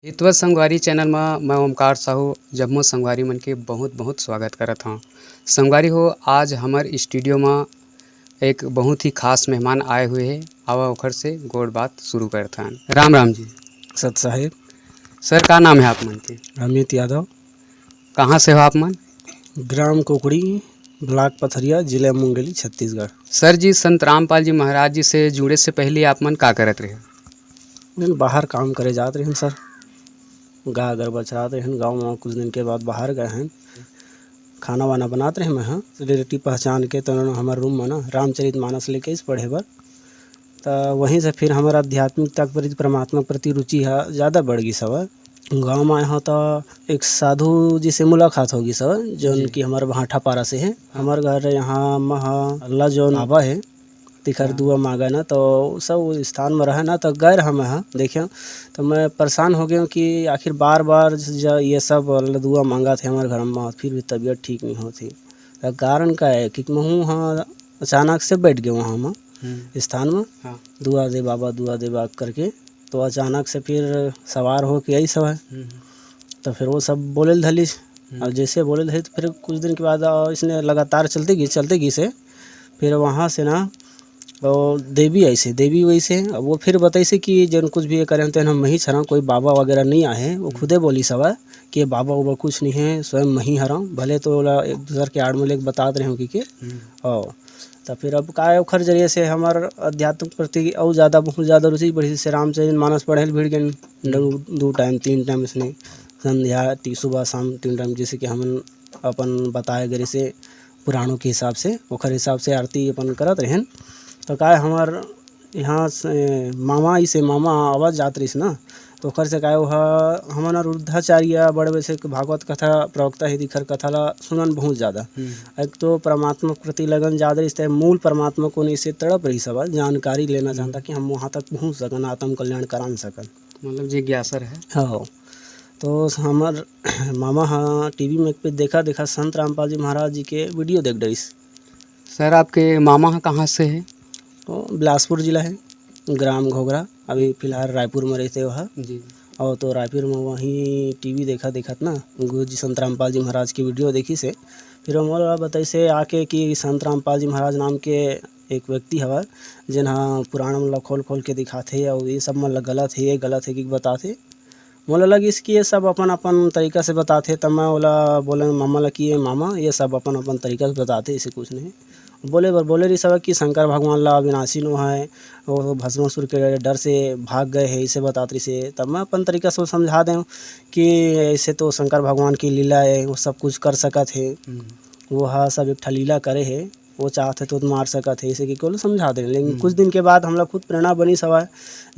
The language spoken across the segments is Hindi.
हितवत संगवारी चैनल में मैं ओमकार साहू जम्मू संगवारी मन के बहुत बहुत स्वागत करत हूँ। संगवारी हो, आज हमार स्टूडियो में एक बहुत ही खास मेहमान आए हुए हैं। आवा ओखर से गोड़ बात शुरू करते हैं। राम राम जी। सत साहिब। सर, का नाम है आप मन के? अमित यादव। कहाँ से हो आप मन? ग्राम कोकड़ी, ब्लॉक पथरिया, जिला मुंगेली, छत्तीसगढ़। सर जी, संत रामपाल जी महाराज जी से जुड़े से पहले आप मन का करत रहे? बाहर काम करे जाते रहन सर, गाय अगर बचरात रहन गाँव में। कुछ दिन के बाद बाहर गए हैं, खाना वाना बनाते रहे। मैं हाँ रिलेटिव पहचान के तो हमारे रूम में ना रामचरित मानस लेके इस पढ़े बर, तो वहीं से फिर हमारा आध्यात्मिकता के प्रति, परमात्मा के प्रति रुचि है ज़्यादा बढ़ गई सब। गाँव में आए हो तो एक साधु जी से मुलाकात होगी सब, जो उनकी हमारे भाठा पारा से है। हमारे घर यहाँ महा अल्लाह जो आबा है तिखर दुआ मांगा ना, तो सब स्थान में रहा ना, तो गैर हम यहाँ देखे तो मैं परेशान हो गया कि आखिर बार बार ये सब अल्लाह दुआ मांगा थे हमारे घर में, फिर भी तबीयत ठीक नहीं होती। तो कारण का है कि मैं वहाँ अचानक से बैठ गया वहाँ में स्थान में। हाँ। दुआ दे बाबा, दुआ दे बाबा करके, तो अचानक से फिर सवार हो के यही सब है। तो फिर वो सब बोले धली, और जैसे बोले धली तो फिर कुछ दिन के बाद इसने लगातार चलते गई से फिर वहाँ से ना तो देवी ऐसे देवी वैसे वो फिर बताइसे कि जन कुछ भी करें तो हम मही छरा, कोई बाबा वगैरह नहीं आए हैं। वो खुदे बोली सब है कि बाबा वाबा कुछ नहीं है, स्वयं मही हरा। भले तो एक दूसरे के आड़ में लेके बता रहे हो कि तो फिर अब का ओखर जरिए से हमार अध्यात्म प्रति और ज़्यादा बहुत ज़्यादा रुचि बढ़ी से। रामचरित मानस पढ़े भीड़ गए 2 टाइम 3 टाइम इसने संध्या सुबह शाम 3 टाइम, जैसे कि हम अपन बताए गए से पुराणों के हिसाब से ओखर हिसाब से आरती अपन करत रहें। तो का हमार यहाँ से मामा आवाज़ जात रही ना, तो ओखर से का हमारा रुद्धाचार्य बड़े वैसे भागवत कथा प्रवक्ता ही दिखर कथा ला सुनन बहुत ज़्यादा। एक तो परमात्मा के प्रति लगन ज़्यादा रिश्ते, मूल परमात्मा को नहीं से तड़प रही सब जानकारी लेना चाहता कि हम वहाँ तक पहुँच सकन, आत्म कल्याण करा सकन, मतलब जिज्ञासा है। हाँ। तो हमार मामा हाँ टीवी में पे देखा संत रामपाल जी महाराज जी के वीडियो देख रही। सर, आपके मामा कहाँ से है? तो बिलासपुर जिला है, ग्राम घोगरा। अभी फिलहाल रायपुर में रहते वहाँ जी। और तो रायपुर में वहीं टीवी देखत ना गुरु जी संत रामपाल जी महाराज की वीडियो देखी से फिर हमारा बताई से आके कि संत रामपाल जी महाराज नाम के एक व्यक्ति हवा जिन हाँ पुराण मतलब खोल के दिखाते और ये सब मतलब गलत है कि बताते। मोला लगी इसकी ये सब अपन अपन तरीका से बताते, तब मैं बोले मामा ला कि ये मामा ये सब अपन अपन तरीका से बताते, इसे कुछ नहीं बोले रही सब कि शंकर भगवान ला अविनाशी नो है, वो भस्मासुर के डर से भाग गए हैं, इसे बताते से। तब मैं अपन तरीका से समझा दें कि ऐसे तो शंकर भगवान की लीला है, वो सब कुछ कर सकत है, वो हाँ सब एक लीला करे है, वो चाहते तो मार सकत है, इसे कि को समझा दें। लेकिन कुछ दिन के बाद हम लोग खुद प्रेरणा बनी सवाए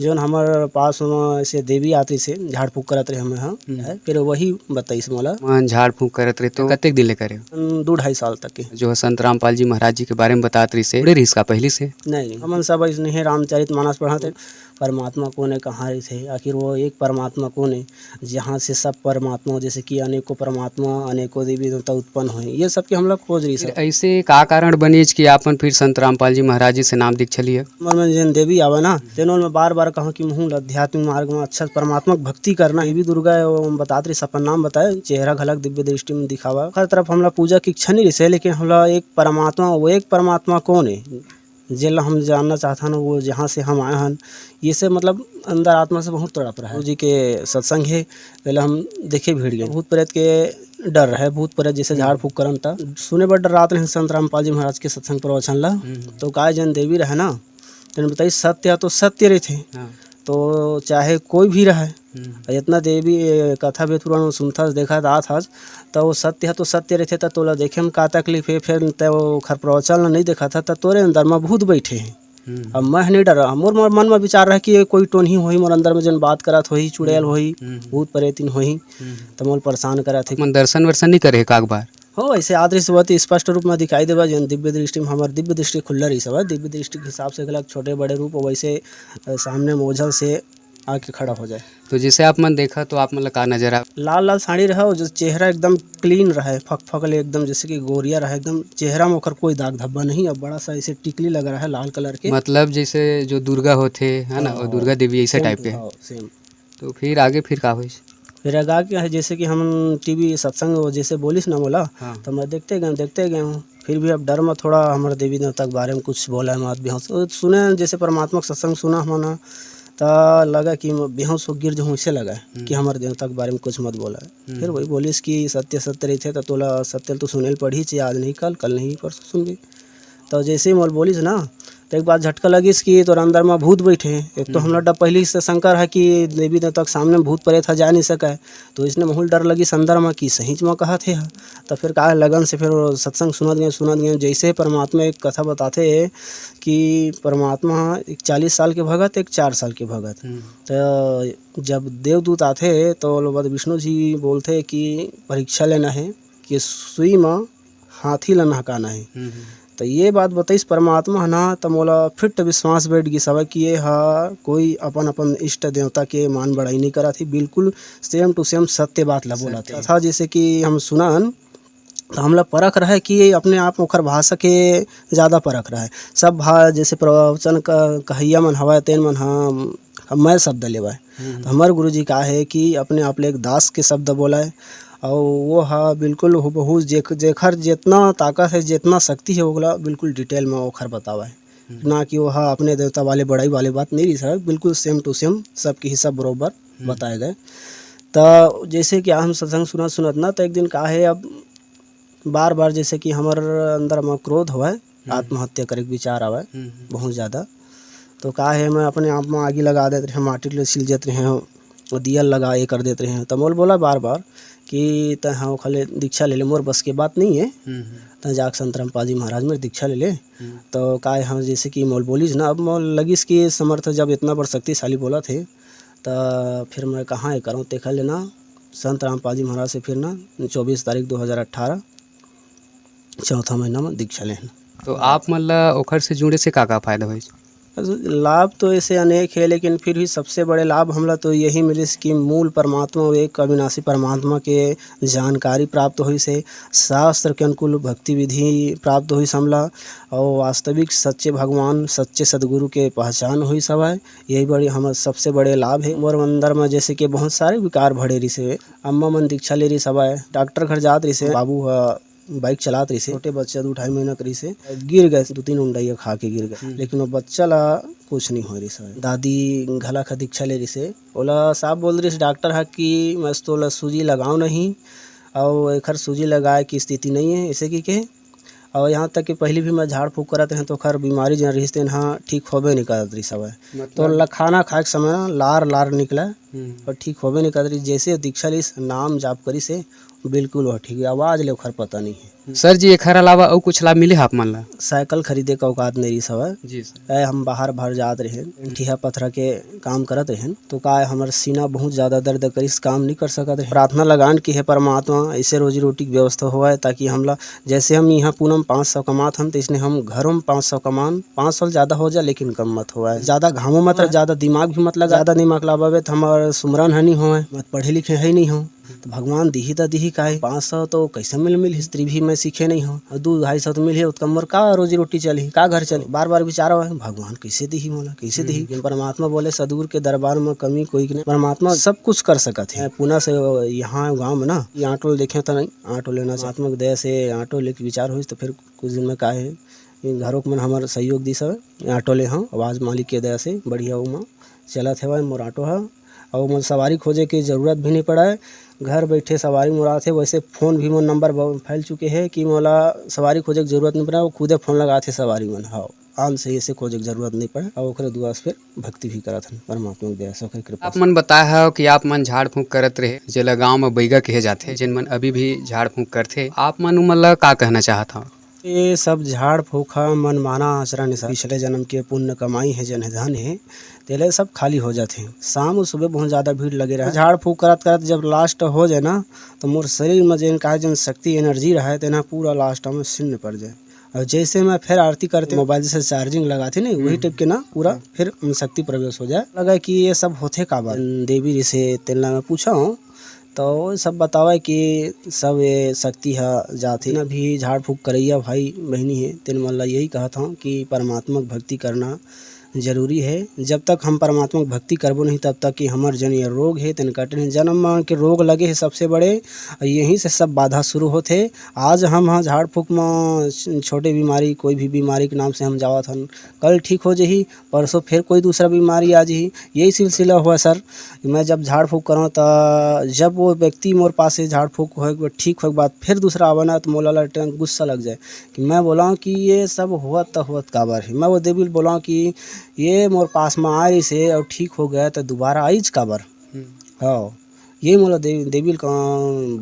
जो हमारे पास ऐसे देवी आती से झाड़ फूक करत रहे हमें। हाँ फिर वही बताई से मोला झाड़ फूक करत रहे तो कतेक दिन करे? 2-2.5 साल तक के जो संत रामपाल जी महाराज जी के बारे में बतात रही से रही इसका पहले से नहीं हमन सब इसने रामचरित मानस पढ़ाते। परमात्मा कौन है, कहाँ रही थे, आखिर वो एक परमात्मा कौन है जहाँ से सब परमात्मा जैसे कि अनेकों परमात्मा अनेकों देवी देवता उत्पन्न हुए, ये सब के हम लोग खोज रही सर। ऐसे का कारण बनीज कि आपन फिर संत रामपाल जी महाराज जी से नाम दिख चलिए? में जिन देवी आवे ना तेनों में बार बार कहूँ कि मुँह आध्यात्मिक मार्ग में अच्छा परमात्मा भक्ति करना, देवी दुर्गा बताते रही अपन नाम बताए, चेहरा घलक दिव्य दृष्टि में दिखावा। हर तरफ हम लोग पूजा की इच्छा नहीं रही से, लेकिन हम लोग एक परमात्मा, वो एक परमात्मा कौन है जिला हम जानना चाहता ना, वो जहाँ से हम आए हैं ये से मतलब अंदर आत्मा से बहुत तड़प रहा है। जी के सत्संग है पहले हम देखे भीड़ गए, भूत प्रेत के डर है, भूत प्रेत जैसे झाड़ फूक करन था सुने बड़ डर रात रहे संत रामपाल जी महाराज के सत्संग प्रवचन ला। तो काय जन देवी रहे ना तेने बताई सत्य तो सत्य रहे थे, तो चाहे कोई भी रहे इतना देवी कथा वेद पुराण सुनता देखा था तो वो सत्य है तो सत्य रहते था। तोला देखे में का तकलीफ है, फिर तो खर प्रवचन नहीं देखा था तो तोरे अंदर में भूत बैठे हैं। अब मैं नहीं डरा, मोर मन में विचार रहा कि कोई टोन ही हो मोर अंदर में जन बात करा हो चुड़ैल हो भूत प्रेतिन हो तो मोल परेशान करा थे। मन दर्शन वर्शन नहीं करे एक बार हो ऐसे आदृश्य बहुत स्पष्ट रूप में दिखाई देवा जन दिव्य दृष्टि में हमारे दिव्य दृष्टि खुल्ला रही सब दिव्य दृष्टि के हिसाब से गलत छोटे बड़े रूप वैसे सामने मोझल से आके खड़ा हो जाए। तो जैसे आप मन देखा तो आप मतलब का नजर आ लाल लाल साड़ी रहा हो, जो चेहरा एकदम क्लीन रहा है, फकले एकदम जैसे कि गोरिया रहा है, एकदम चेहरा में ओकर कोई दाग धब्बा नहीं, अब बड़ा सा ऐसे टिकली लग रहा है लाल कलर के, मतलब जैसे जो दुर्गा होते है ना, और दुर्गा देवी ऐसे टाइप के सेम तो फिर आगे फिर का होइस? फिर आगा क्या है, जैसे कि हम टीवी सत्संग वो जैसे बोलिस ना मोला, हाँ। तो मैं देखते गए हूँ। फिर भी अब डर में थोड़ा हमारे देवी देवता के बारे में कुछ बोला है मत बेहोश सुने, जैसे परमात्मा का सत्संग सुना हमने, तो लगा कि मैं बेहोश हो गिर जाऊँ, ऐसे लगा कि हमारे देवता के बारे में कुछ मत बोला है। फिर वही बोलिस कि सत्य सत्य रहते तो तोला सत्य तो सुने पड़ी चाहिए, आज नहीं कल नहीं परसों सुन गई। तो जैसे ही मोल बोलिस ना, तो एक बार झटका लगिस कि तोर अंदर में भूत बैठे हैं। एक तो हमरा डर पहले से शंकर है कि देवी देवता के सामने भूत प्रेत जा नहीं सका है, तो इसने बहुत डर लगी अंदर में कि सही में कहा थे। तो फिर का लगन से फिर सत्संग सुनत गए। जैसे परमात्मा एक कथा बताते हैं कि परमात्मा एक 40 साल के भगत, एक 4 साल के भगत। तो जब देवदूत आते तो बाद विष्णु जी बोलते कि परीक्षा लेना है कि सुई में हाथी ला नहकाना है। तो ये बात बताइस परमात्मा ना, तो मोला फिट विश्वास बैठ गई सब कि ये कोई अपन इष्ट देवता के मान बढ़ाई नहीं करा थी, बिल्कुल सेम टू सेम सत्य बात ला बोला था। जैसे कि हम सुनान तो हमला परख रहा है कि अपने आप ओखर भाषा के ज़्यादा परख रहा है। सब जैसे प्रवचन का कहैया मन हवा तेन मन हम मैं शब्द लेवा है। तो हमारे गुरु जी का है कि अपने आप ले एक दास के शब्द बोला है, और वो बिल्कुल हूबहू जेखर जितना ताकत है, जितना शक्ति है, ओला बिल्कुल डिटेल में ओखर बतावा है। ना कि वो अपने देवता वाले बड़ाई वाले बात नहीं रही सर, बिल्कुल सेम टू सेम सबके हिसाब बरोबर बताए गए। तो जैसे कि हम सत्संग सुनत ना, तो एक दिन का है, अब बार बार जैसे कि हमारे अंदर में क्रोध हुआ है, आत्महत्या करे के विचार आवा है बहुत ज़्यादा। तो का है, मैं अपने आप में आगे लगा देते रहे, माटी ले सिल देते रहे और दिया लगा ये कर देते रहे। तो मोल बोला बार बार कि त हाँ खाले दीक्षा ले ले, मोर बस की बात नहीं है, तो जाक संत रामपाल जी महाराज में दीक्षा ले ले। तो का हम जैसे कि मोल बोलीज ना, अब मोल लगिस कि समर्थ जब इतना बड़ शक्तिशाली बोला थे, तो फिर मैं कहाँ ये करूँ, देखा लेना संत रामपाल जी महाराज से फिर ना 24 तारीख 2018 चौथा महीना में दीक्षा लेना। तो आप मतलब ओखर से जुड़े से का फायदा हुई? लाभ तो ऐसे अनेक है, लेकिन फिर भी सबसे बड़े लाभ हमला तो यही मिले कि मूल परमात्मा और एक अविनाशी परमात्मा के जानकारी प्राप्त हुई से, शास्त्र के अनुकूल भक्ति विधि प्राप्त हुई हमला, और वास्तविक सच्चे भगवान सच्चे सदगुरु के पहचान हुई सब है। यही बड़ी हम सबसे बड़े लाभ है। मोर अंदर में जैसे कि बहुत सारे विकार भरे रही से, अम्मा मन दीक्षा ले रही सब है, डॉक्टर घर जात रही से, बाबू बाइक चलात रही से, छोटे बच्चा 2-2.5 महीना करी से गिर गए, 2-3 उंडाइया खा के गिर गए, लेकिन वो बच्चा ला कुछ नहीं हो रही से। दादी घला खा दीक्षा ले रही से, ओला साहब बोल रही से डॉक्टर है कि मैं तो ला सूजी लगाओ नहीं, और एक सूजी लगाए की स्थिति नहीं है ऐसे की के। और यहाँ तक कि पहले भी मैं झाड़ फूँक करत रहे तो खर बीमारी जन रही से यहाँ ठीक होबे नहीं करत रही सब है। तो खाना खाए के समय लार निकला और ठीक होबे नहीं करत रही। जैसे दीक्षा ली नाम जाप करी से बिल्कुल वो ठीक है, आवाज़ ले खर पता नहीं है। सर जी एखर अलावा और कुछ लाभ मिले आप मन ला? साइकिल खरीदे का औकात नहीं रही सब जी सर। हम बाहर जात रहे, ठीहा पत्थर के काम करत रहे, तो का हमार सीना बहुत ज़्यादा दर्द करी, काम नहीं कर सकत रहे। प्रार्थना लगान की है परमात्मा ऐसे रोजी रोटी की व्यवस्था हुआ है, ताकि हमला जैसे हम यहाँ पूनम 500 कमात हम, तो इसने हम घरों में 500 कमान, 500 ज़्यादा हो जाए लेकिन कम मत हुआ है। ज़्यादा घामों मत, ज़्यादा दिमाग भी मत लगा, ज़्यादा दिमाग लगावे तो हमारा सुमरन है नहीं हो, मत पढ़े लिखे है नहीं हो, तो भगवान दिही तो दिही का है। 500 तो कैसे मिल हिस्ट्री भी मैं सीखे नहीं हूँ, 200-250 तो मिल है, तो कमर का रोजी रोटी चली, का घर चले। बार बार विचार है भगवान कैसे दिही मोला, कैसे दिही। परमात्मा बोले सदगुरु के दरबार में कमी कोई नहीं, परमात्मा सब कुछ कर सकत है। पुणे से यहाँ गाँव में ना ये ऑटो देखे तो नहीं, ऑटो लेना आत्मा की दया से ऑटो लेके विचार हुई, तो फिर कुछ दिन में का है घरों में हमारा सहयोग दी सब ऑटो ले हाँ, आवाज़ मालिक के दया से बढ़िया वो चलत है मोर ऑटो है, और मुझे सवारी खोजे की ज़रूरत भी नहीं पड़ा है। घर बैठे सवारी मुराद है, वैसे फ़ोन भी मोर नंबर फैल चुके हैं कि मोला सवारी खोजे की जरूरत नहीं पड़ा, वो खुदे फ़ोन लगाते सवारी मन हाँ आन से ऐसे खोजे की जरूरत नहीं पड़ा, और ओकरे दुआ से फिर भक्ति भी करत हन परमात्मा की दया से कृपा। आप मन बताया हो कि आप मन झाड़ फूँक करत रहे, जेला गाँव में बैगा कहे जाते, जिन मन अभी भी झाड़ फूँक करते, आप मन उमन का कहना चाहत हूँ? ये सब झाड़ फूँका मन माना आचरण पिछले जन्म के पुण्य कमाई है जन धन है, तेले सब खाली हो जाते हैं। शाम और सुबह बहुत ज़्यादा भीड़ लगे रहा, झाड़ फूँक करत करत जब लास्ट हो जाए ना, तो मोर शरीर में जिन का जन शक्ति एनर्जी रहा है तेना पूरा लास्ट में शून्य पड़ जाए। और जैसे मैं फिर आरती करते मोबाइल से चार्जिंग लगाते नहीं, वही टाइप के ना पूरा फिर शक्ति प्रवेश हो जाए। लगा कि ये सब होते का बात देवी जी से तेलना में पूछा हूँ, तो सब बतावा कि सब ये शक्ति है जाती ना भी झाड़ फूँक करैया भाई बहनी है, तेन मन ला यही कहता हूँ कि परमात्मा की भक्ति करना जरूरी है। जब तक हम परमात्मा की भक्ति करबो नहीं तब तक कि हमर जन ये रोग है तेन कटे नहीं। जन्म मान के रोग लगे है सबसे बड़े, यहीं से सब बाधा शुरू होते। आज हम हाँ झाड़ फूक में छोटे बीमारी कोई भी बीमारी के नाम से हम जावत हन, कल ठीक हो जही, परसों फिर कोई दूसरा बीमारी आ जही, यही सिलसिला हुआ सर। मैं जब झाड़ फूक करूँ तो जब वो व्यक्ति मोर पास से झाड़ फूक हो ठीक हो के बाद फिर दूसरा आवाना तो मोला गुस्सा लग जाए कि मैं बोला कि ये सब हुआ काबर है। मैं वो देवी बोला कि ये मोर पास में आ रही से और ठीक हो गया तो दोबारा आईज काबर। हाँ यही मोला देवी का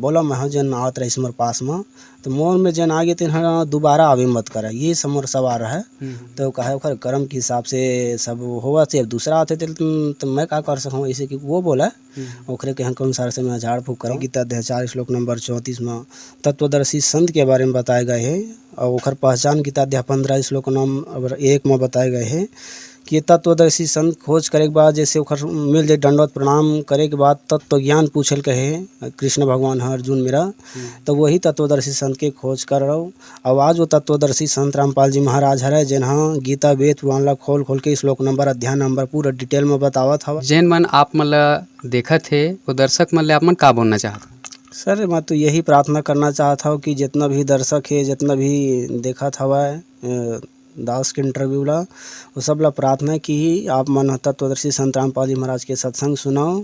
बोला मैं जन आवत रही मोर पास में तो मोर में जन आगे तेन दोबारा आवे मत करे, ये सब मोर सवार है। तो कहे ओखर कर्म के हिसाब से सब होगा से दूसरा आते तो मैं क्या कर सकूँ, ऐसे कि वो बोला ओखरे के अनुसार से मैं झाड़ फूक करूँ। गीता अध्याय 4 श्लोक नंबर 34 में तत्वदर्शी संत के बारे में बताए गए हैं और ओखर पहचान गीता अध्याय 15 श्लोक नंबर 1 में बताए गए हैं कि तत्वदर्शी संत खोज करे के बाद जैसे ओखर मिल जाए दंडवत प्रणाम करे के बाद तत्व ज्ञान पूछल कहे कृष्ण भगवान है अर्जुन मेरा, तो वही तत्वदर्शी संत के खोज कर रहा हूँ। और आज वो तत्वदर्शी संत रामपाल जी महाराज हरे जिन्हा गीता वेद पुराण ला खोल खोल के श्लोक नंबर अध्याय नंबर पूरा डिटेल में बतावत हवा। जैन मन आप मन ला देखत है वो दर्शक मन ले आप मन का बोलना चाहत? सर मैं तो यही प्रार्थना करना चाहता हूँ कि जितना भी दर्शक है जितना भी देखत हवा दास के इंटरव्यू ला वो सब ला प्रार्थना है कि आप मन तत्वदर्शी संत रामपाल जी महाराज के सत्संग सुनाओ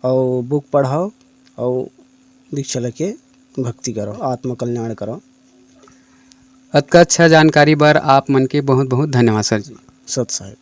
और बुक पढ़ाओ और दीक्षा लेके भक्ति करो, आत्म कल्याण करो। अतका अच्छा जानकारी बर आप मन के बहुत बहुत धन्यवाद सर जी। सत साहेब।